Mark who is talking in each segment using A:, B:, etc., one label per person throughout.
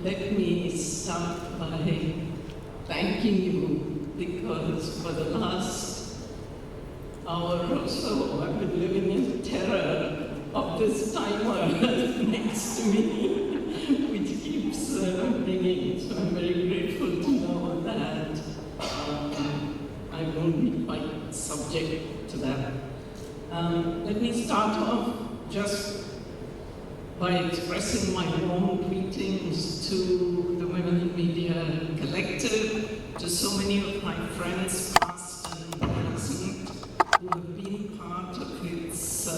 A: Let me start by thanking you, because for the last hour or so I've been living in terror of this timer next to me, which keeps ringing. So I'm very grateful to know that I won't be quite subject to that. Let me start off just by expressing my warm greetings to the Women in Media Collective, to so many of my friends, past and present, who have been part of its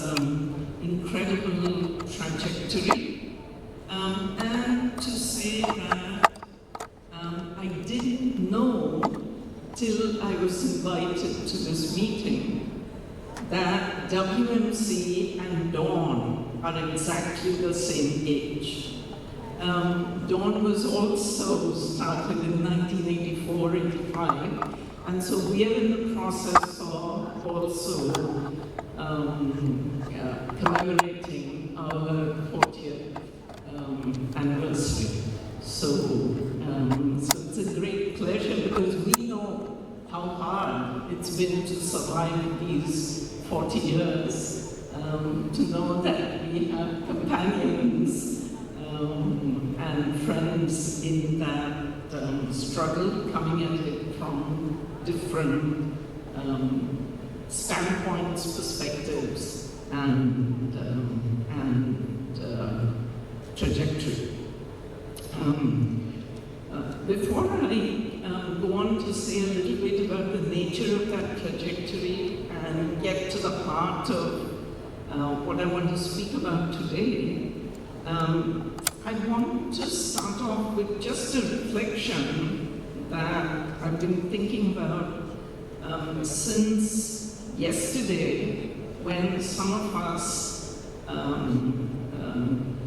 A: incredible trajectory, and to say that I didn't know till I was invited to this meeting that WMC and Dawn are exactly the same age. Dawn was also started in 1984-85, and so we are in the process of also commemorating our 40th anniversary. So it's a great pleasure, because we know how hard it's been to survive these 40 years. To know that we have companions and friends in that struggle, coming at it from different standpoints, perspectives, and trajectory. Before I go on to say a little bit about the nature of that trajectory and get to the heart of what I want to speak about today, I want to start off with just a reflection that I've been thinking about since yesterday, when some of us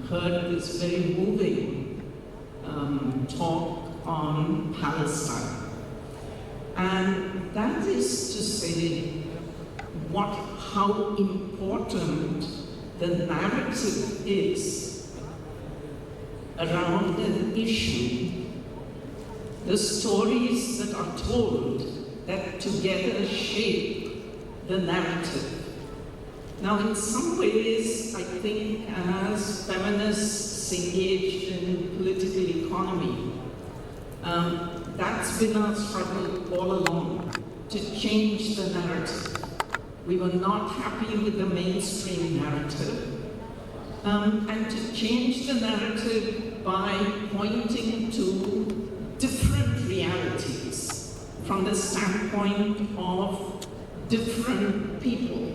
A: heard this very moving talk on Palestine. And that is to say how important the narrative is around an issue, the stories that are told that together shape the narrative. Now, in some ways, I think as feminists engaged in political economy, that's been our struggle all along, to change the narrative. We were not happy with the mainstream narrative, and to change the narrative by pointing to different realities from the standpoint of different people,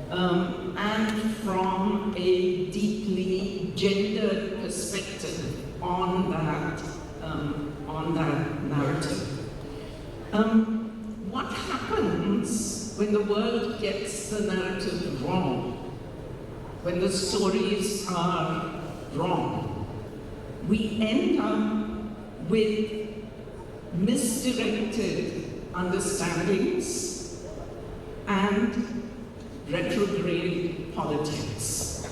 A: and from a deeply gendered perspective on that narrative. What happens when the world gets the narrative wrong, when the stories are wrong? We end up with misdirected understandings and retrograde politics.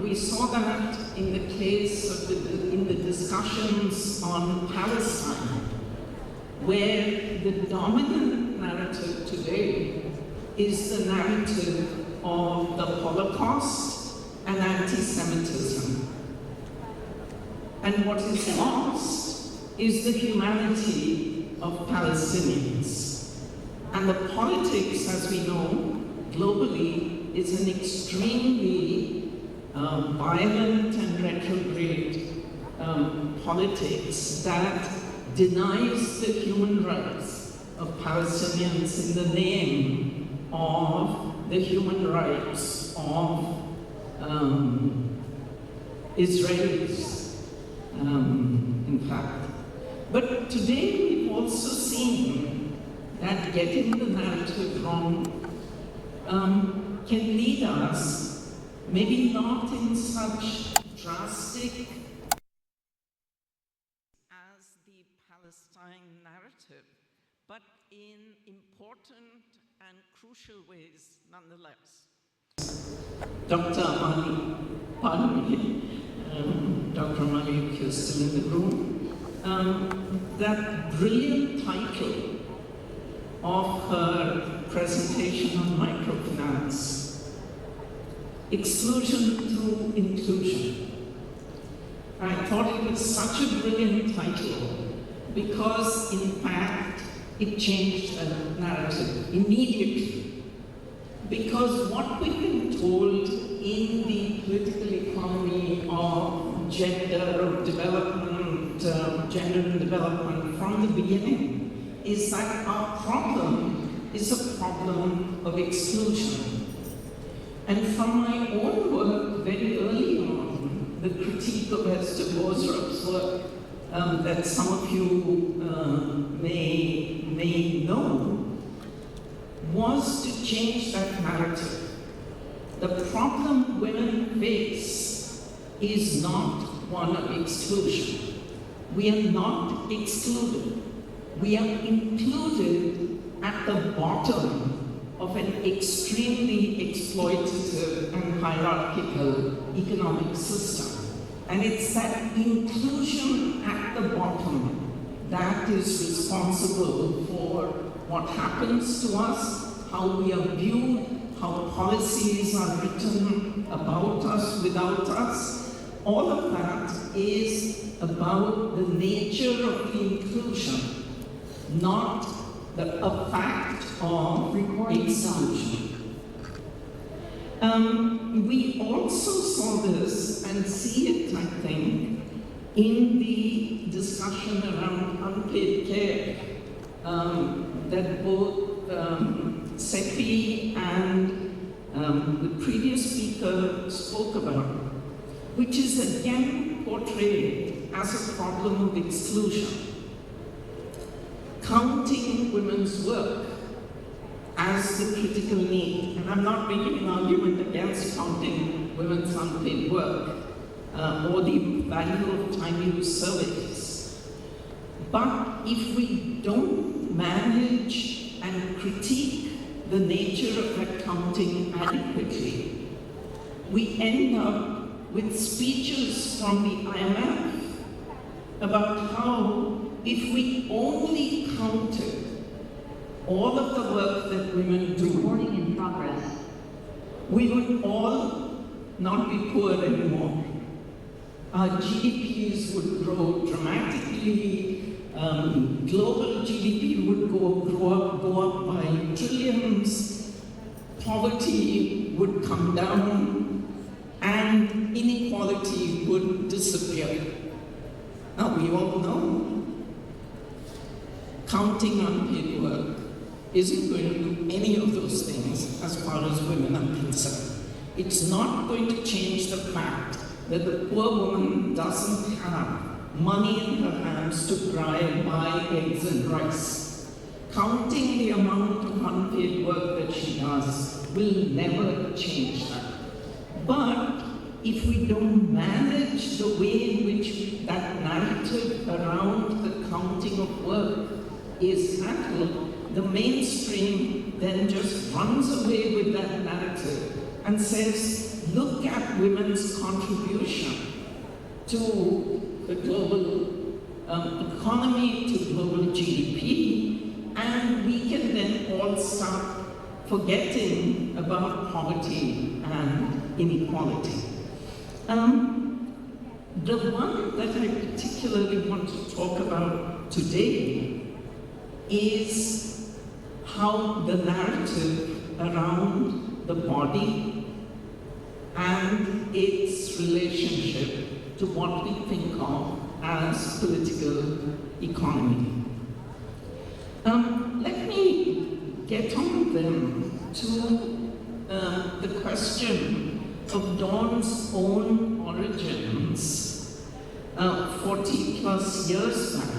A: We saw that in the case of in the discussions on Palestine, where the dominant narrative today is the narrative of the Holocaust and anti-Semitism. And what is lost is the humanity of Palestinians. And the politics, as we know, globally, is an extremely violent and retrograde politics that denies the human rights of Palestinians in the name of the human rights of Israelis, in fact. But today we've also seen that getting the narrative wrong can lead us, maybe not in such drastic as the Palestine narrative, but in important and crucial ways nonetheless. Dr. Amani, pardon me, Dr. Pramali, if you're still in the room, that brilliant title of her presentation on microfinance, Exclusion Through Inclusion. I thought it was such a brilliant title because, in fact, it changed the narrative immediately. Because what we've been told in the political economy of gender, of development, gender and development from the beginning is that our problem is a problem of exclusion. And from my own work very early on, the critique of Esther Boserup's work that some of you may know, was to change that narrative. The problem women face is not one of exclusion. We are not excluded. We are included at the bottom of an extremely exploitative and hierarchical economic system. And it's that inclusion at the bottom that is responsible for what happens to us, how we are viewed, how policies are written about us, without us. All of that is about the nature of the inclusion, not a fact of exclusion. We also saw this and see it, I think, in the discussion around unpaid care that both Sepi and the previous speaker spoke about, which is again portrayed as a problem of exclusion. Counting women's work as the critical need. And I'm not making an argument against counting women's unpaid work or the value of time-use surveys. But if we don't manage and critique the nature of that counting adequately, we end up with speeches from the IMF about how if we only counted all of the work that women do,
B: recording in progress,
A: we would all not be poor anymore. Our GDPs would grow dramatically, global GDP would go up by trillions, poverty would come down, and inequality would disappear. Now we all know counting unpaid work isn't going to do any of those things as far as women are concerned. It's not going to change the fact that the poor woman doesn't have money in her hands to buy eggs and rice. Counting the amount of unpaid work that she does will never change that. But if we don't manage the way in which that narrative around the counting of work is handled, the mainstream then just runs away with that narrative and says, look at women's contribution to the global economy, to global GDP, and we can then all start forgetting about poverty and inequality. The one that I particularly want to talk about today is how the narrative around the body and its relationship to what we think of as political economy. Let me get on then to the question of Dawn's own origins 40 plus years back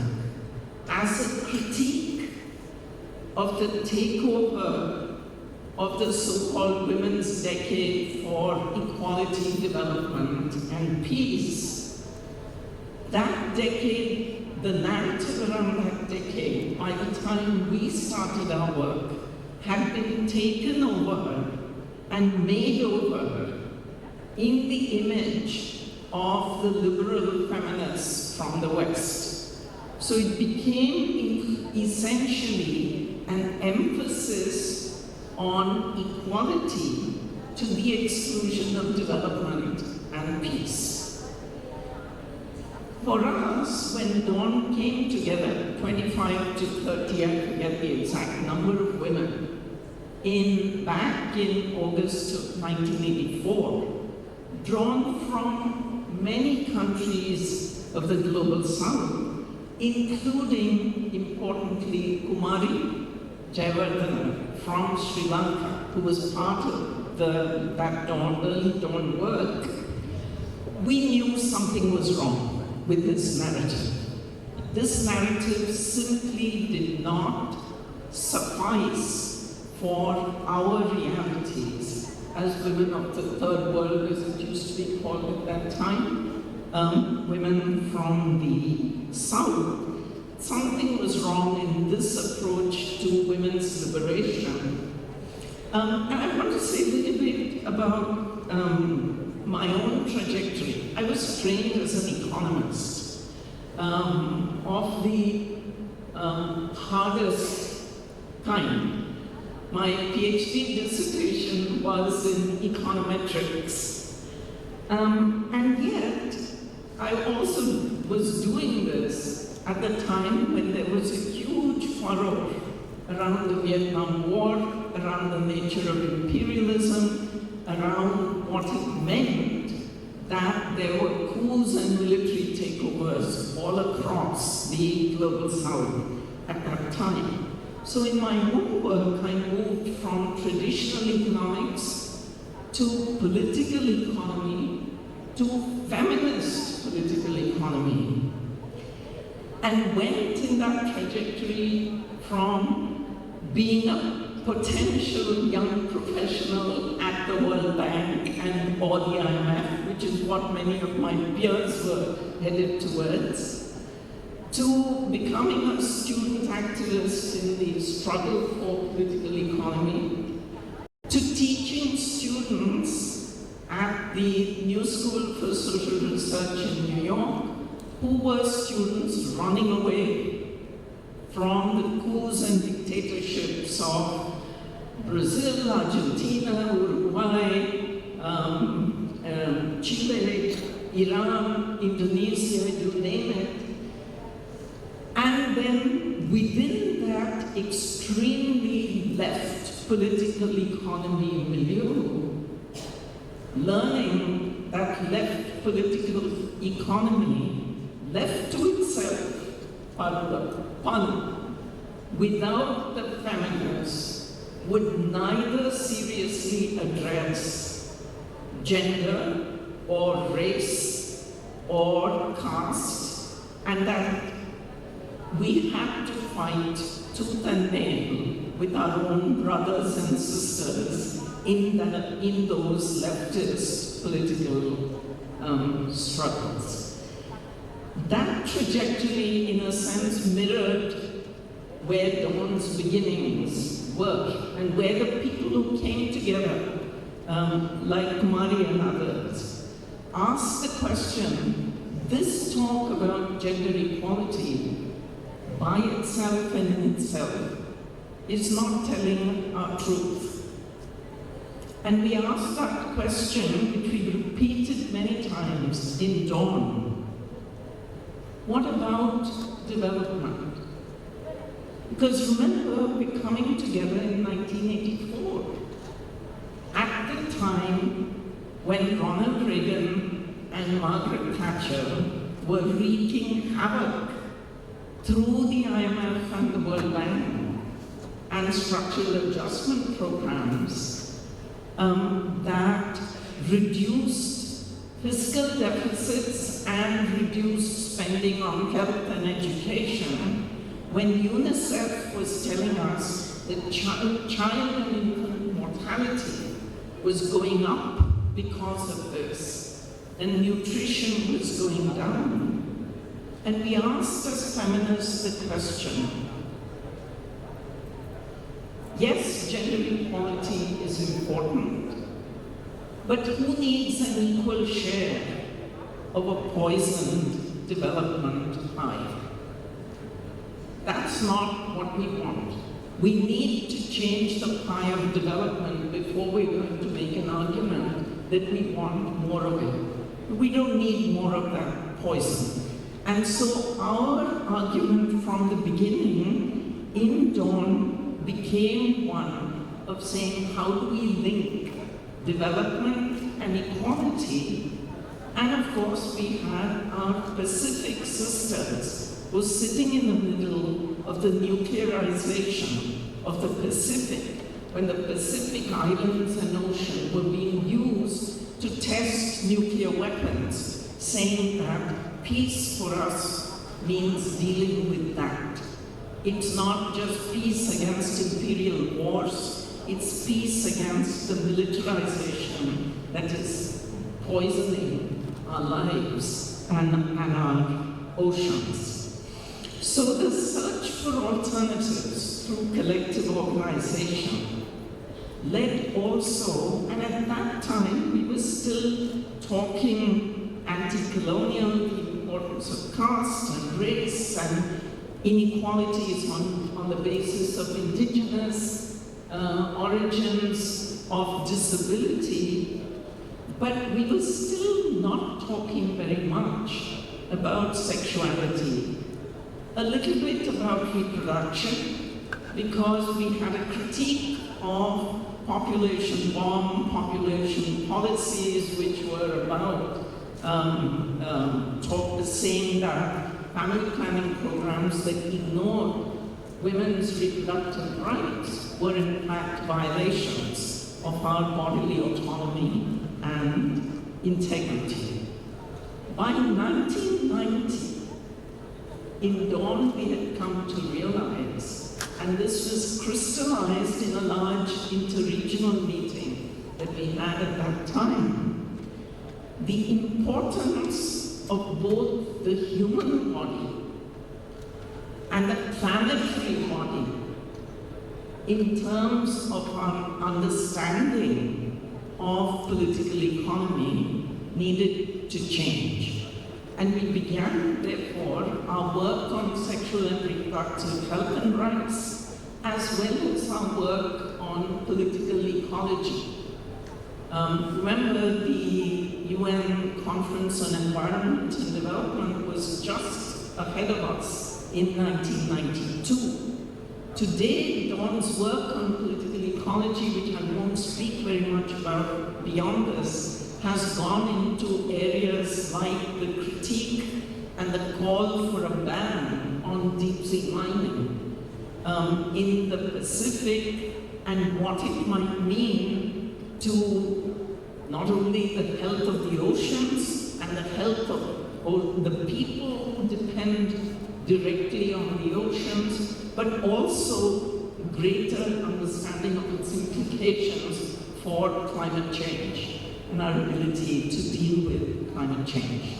A: as a critique of the takeover of the so-called Women's Decade for Equality, Development and Peace. That decade, the narrative around that decade, by the time we started our work, had been taken over and made over in the image of the liberal feminists from the West. So it became essentially an emphasis on equality to the exclusion of development and peace. For us, when Dawn came together, 25 to 30, I forget the exact number of women, back in August of 1984, drawn from many countries of the global south, including, importantly, Kumari Jayawardena from Sri Lanka, who was part of that early Dawn work. We knew something was wrong with this narrative. This narrative simply did not suffice for our realities as women of the third world, as it used to be called at that time, women from the South. Something was wrong in this approach to women's liberation. And I want to say a little bit about my own trajectory. I was trained as an economist of the hardest kind. My PhD dissertation was in econometrics. And yet, I also was doing this at the time when there was a huge furor around the Vietnam War, around the nature of imperialism, around what it meant that there were coups and military takeovers all across the global south at that time. So in my own work, I moved from traditional economics to political economy to feminist political economy, and went in that trajectory from being a potential young professional at the World Bank and or the IMF, which is what many of my peers were headed towards, to becoming a student activist in the struggle for political economy, to teaching students at the New School for Social Research in New York, who were students running away from the coups and dictatorships of Brazil, Argentina, Uruguay, Chile, Iran, Indonesia, you name it. And then within that extremely left political economy milieu, learning that left political economy, left to itself, without the feminists, would neither seriously address gender or race or caste, and that we had to fight tooth and nail with our own brothers and sisters in those leftist political struggles. That trajectory, in a sense, mirrored where Dawn's beginnings were, and where the people who came together, like Kumari and others, asked the question, this talk about gender equality by itself and in itself is not telling our truth. And we asked that question, which we repeated many times in Dawn. What about development? Because remember, we're coming together in 1984, at the time when Ronald Reagan and Margaret Thatcher were wreaking havoc through the IMF and the World Bank and structural adjustment programs that reduced fiscal deficits and reduced spending on health and education, when UNICEF was telling us that child and infant mortality was going up because of this, and nutrition was going down. And we asked as feminists the question, yes, gender equality is important, but who needs an equal share of a poisoned development pie. That's not what we want. We need to change the pie of development before we're going to make an argument that we want more of it. We don't need more of that poison. And so our argument from the beginning in Dawn became one of saying, how do we link development and equality? And of course, we had our Pacific sisters who were sitting in the middle of the nuclearization of the Pacific, when the Pacific Islands and ocean were being used to test nuclear weapons, saying that peace for us means dealing with that. It's not just peace against imperial wars, it's peace against the militarization that is poisoning our lives and our oceans. So the search for alternatives through collective organization led also, and at that time we were still talking anti-colonial, the importance of caste and race and inequalities on the basis of indigenous origins of disability, but we were still not talking very much about sexuality, a little bit about reproduction, because we had a critique of population bomb, population policies, which were about saying that family planning programs that ignored women's reproductive rights were in fact violations of our bodily autonomy and integrity. By 1990, in Dawn we had come to realize, and this was crystallized in a large interregional meeting that we had at that time, the importance of both the human body and the planetary body in terms of our understanding of political economy needed to change. And we began, therefore, our work on sexual and reproductive health and rights, as well as our work on political ecology. Remember, the UN Conference on Environment and Development was just ahead of us in 1992. Today, Dawn's work on political ecology, which I won't speak very much about beyond this, has gone into areas like the critique and the call for a ban on deep-sea mining in the Pacific, and what it might mean to not only the health of the oceans and the health of the people who depend directly on the oceans, but also greater understanding of its implications for climate change and our ability to deal with climate change.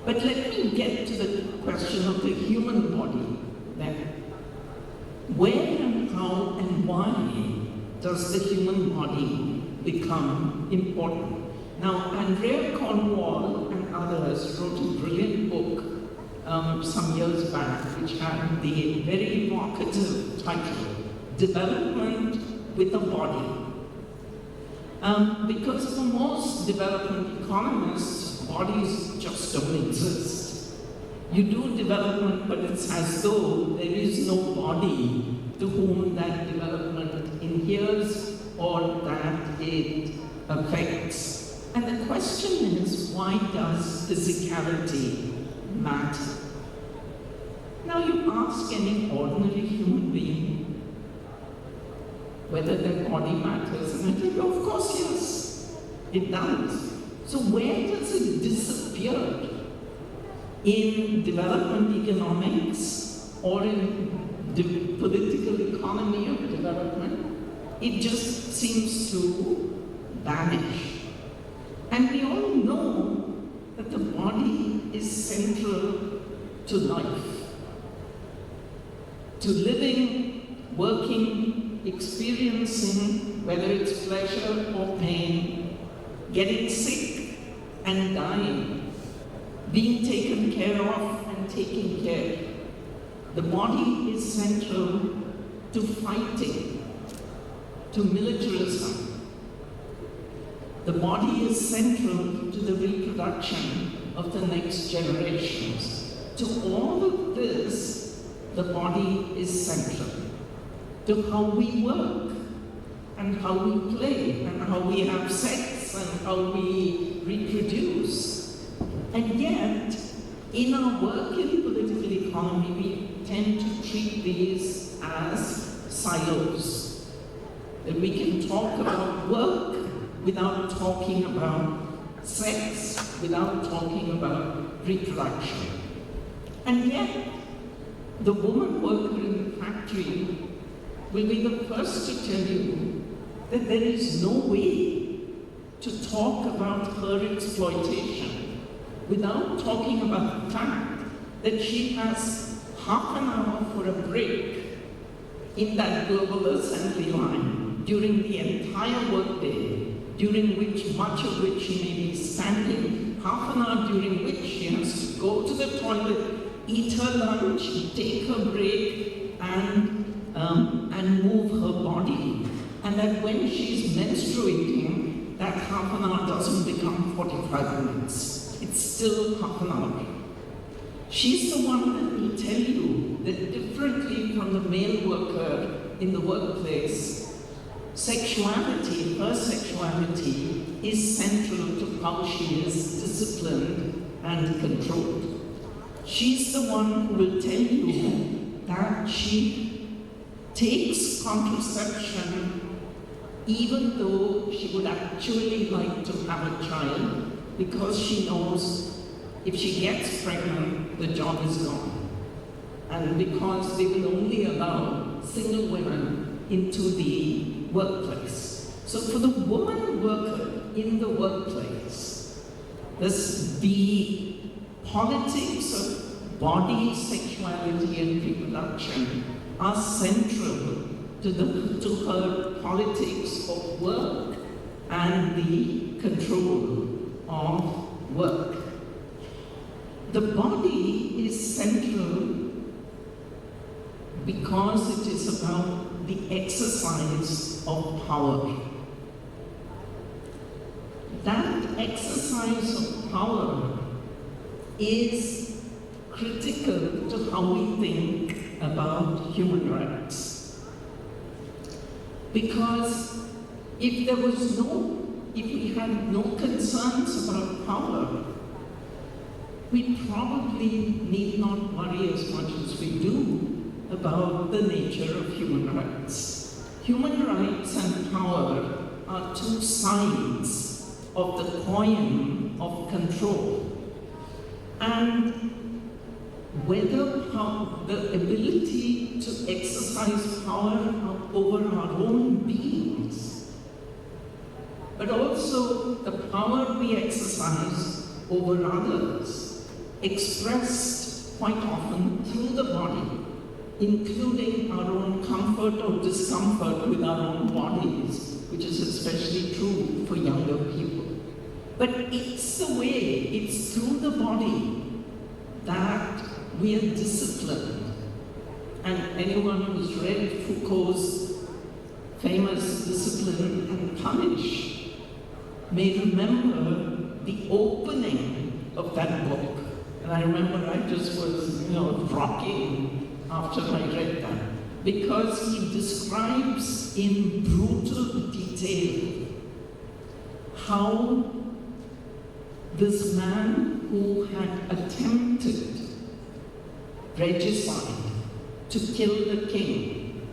A: But let me get to the question of the human body then. Where and how and why does the human body become important? Now, Andrea Cornwall and others wrote a brilliant book some years back, which had the very evocative title, Development with a Body. Because for most development economists, bodies just don't exist. You do development, but it's as though there is no body to whom that development adheres or that it affects. And the question is, why does physicality matter? Now you ask any ordinary human being whether their body matters, and I think, of course, yes, it does. So where does it disappear? In development economics or in the political economy of development? It just seems to vanish. And we all know that the body is central to life, to living, working, experiencing, whether it's pleasure or pain, getting sick and dying. taken care of and taking care. The body is central to fighting, to militarism. The body is central to the reproduction of the next generations. To all of this, the body is central. To how we work, and how we play, and how we have sex, and how we reproduce. And yet, in our work in political economy, we tend to treat these as silos. That we can talk about work without talking about sex, without talking about reproduction. And yet, the woman worker in the factory will be the first to tell you that there is no way to talk about her exploitation without talking about the fact that she has half an hour for a break in that global assembly line during the entire workday, during which much of which she may be standing, half an hour during which she has to go to the toilet, eat her lunch, take her break, and move her body. And that when she's menstruating, that half an hour doesn't become 45 minutes. It's still half an hour. She's the one that will tell you that differently from the male worker in the workplace, sexuality, her sexuality, is central to how she is disciplined and controlled. She's the one who will tell you that she takes contraception even though she would actually like to have a child, because she knows if she gets pregnant, the job is gone. And because they will only allow single women into the workplace. So for the woman worker in the workplace, the politics of body, sexuality, and reproduction are central to her politics of work and the control of work. The body is central because it is about the exercise of power. That exercise of power is critical to how we think about human rights. Because if we had no concerns about power, we probably need not worry as much as we do about the nature of human rights. Human rights and power are two sides of the coin of control. And whether the ability to exercise power over our own beings, but also the power we exercise over others, expressed quite often through the body, including our own comfort or discomfort with our own bodies, which is especially true for younger people. But it's the way, it's through the body that we are disciplined. And anyone who's read Foucault's famous Discipline and Punish may remember the opening of that book. And I remember I just was, rocking after I read that, because he describes in brutal detail how this man who had attempted regicide to kill the king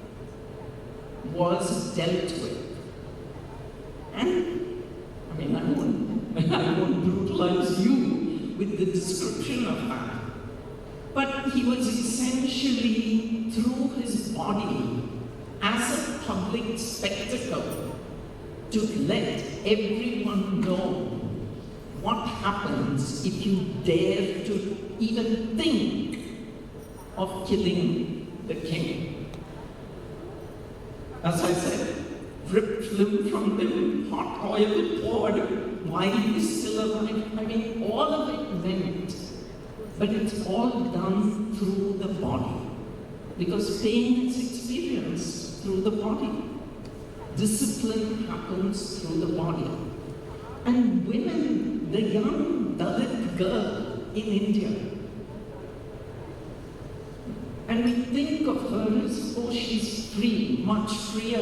A: was dealt with. And, I won't brutalize you with the description of that. But he was essentially, through his body, as a public spectacle, to let everyone know what happens if you dare to even think of killing the king. As I said, ripped limb from limb, hot oil poured while he was still alive. All of it meant but it's all done through the body. Because pain is experienced through the body. Discipline happens through the body. And women, the young Dalit girl in India, and we think of her as, oh, she's free, much freer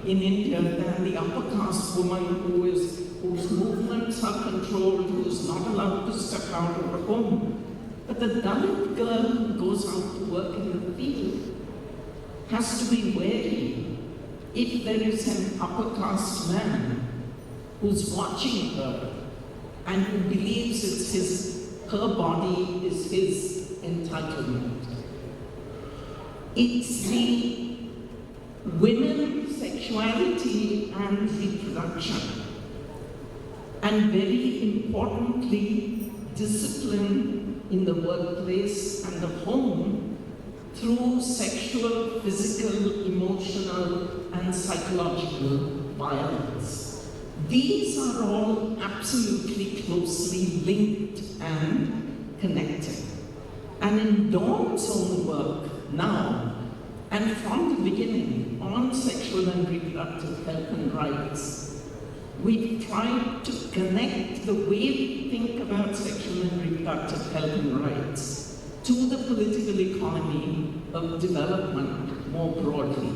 A: in India than the upper caste woman whose movements are controlled, who's not allowed to step out of her home. But the Dalit girl who goes out to work in the field has to be wary if there is an upper caste man who's watching her and who believes her body is his entitlement. It's the women's sexuality and reproduction, and very importantly, discipline in the workplace and the home through sexual, physical, emotional, and psychological violence. These are all absolutely closely linked and connected. And in Dawn's own work now, and from the beginning on sexual and reproductive health and rights, we've tried to connect the way we think about sexual and reproductive health and rights to the political economy of development more broadly.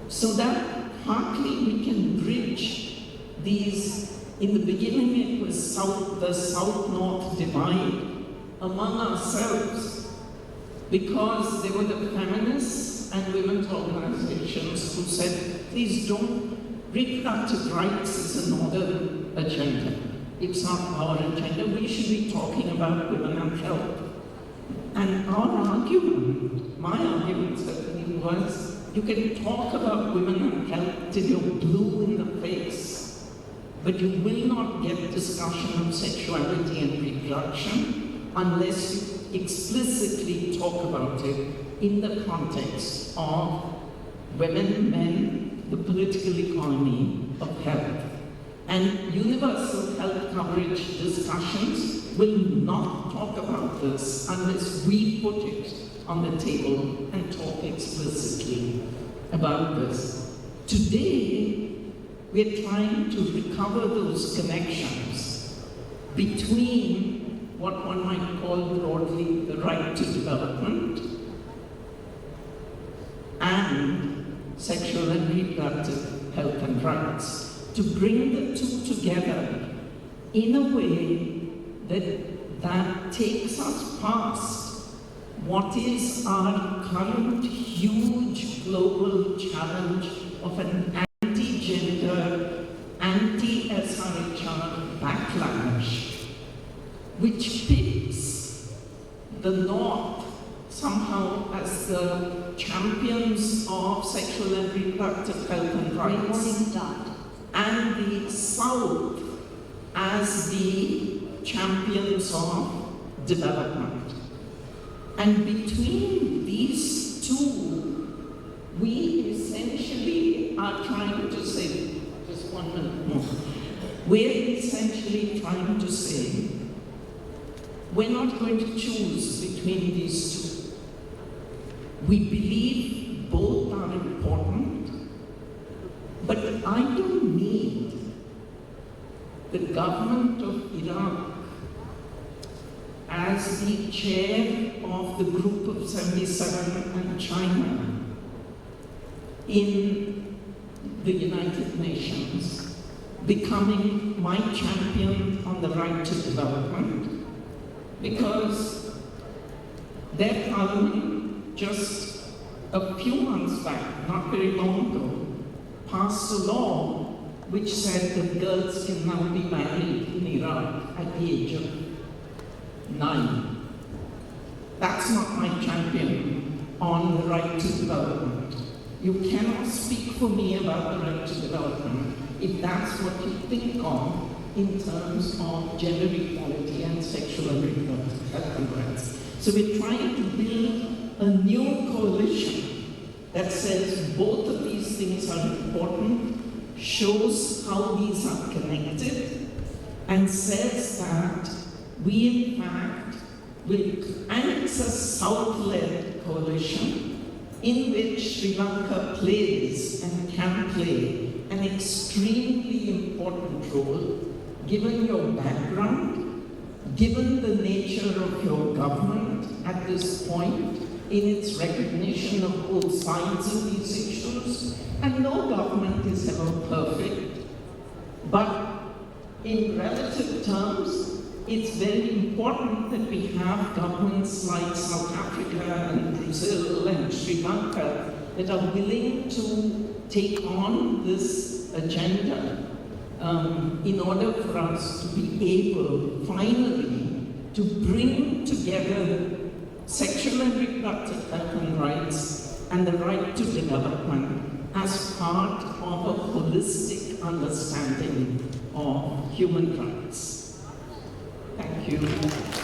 A: So that partly we can bridge these. In the beginning it was the South-North divide among ourselves, because there were the feminists and women's organizations who said, please don't, reproductive rights is a northern agenda. It's not our agenda. We should be talking about women and health. And our argument, my argument certainly was, you can talk about women and health till you're blue in the face, but you will not get discussion of sexuality and reproduction unless you explicitly talk about it in the context of women, men, the political economy of health. And universal health coverage discussions will not talk about this unless we put it on the table and talk explicitly about this. Today, we're trying to recover those connections between what one might call broadly the right to development and sexual and reproductive health and rights, to bring the two together in a way that takes us past what is our current huge global challenge of an anti-gender, anti-SRHR backlash, which pits the North somehow as the champions of sexual and reproductive health and rights, and the South as the champions of development. And between these two, we essentially are trying to say, just 1 minute more, we're essentially trying to say, we're not going to choose between these two. We believe both are important, but I don't need the government of Iraq as the chair of the Group of 77 and China in the United Nations becoming my champion on the right to development, because their parliament just a few months back, not very long ago, passed a law which said that girls can now be married in Iraq at the age of 9. That's not my champion on the right to development. You cannot speak for me about the right to development if that's what you think of in terms of gender equality and sexual and reproductive health and rights. So we're trying to build a new coalition that says both of these things are important, shows how these are connected, and says that we in fact and it's a South-led coalition in which Sri Lanka plays and can play an extremely important role, given your background, given the nature of your government at this point, in its recognition of both sides of these issues, and no government is ever perfect. But in relative terms, it's very important that we have governments like South Africa and Brazil and Sri Lanka that are willing to take on this agenda in order for us to be able, finally, to bring together sexual and reproductive health and rights and the right to development as part of a holistic understanding of human rights. Thank you.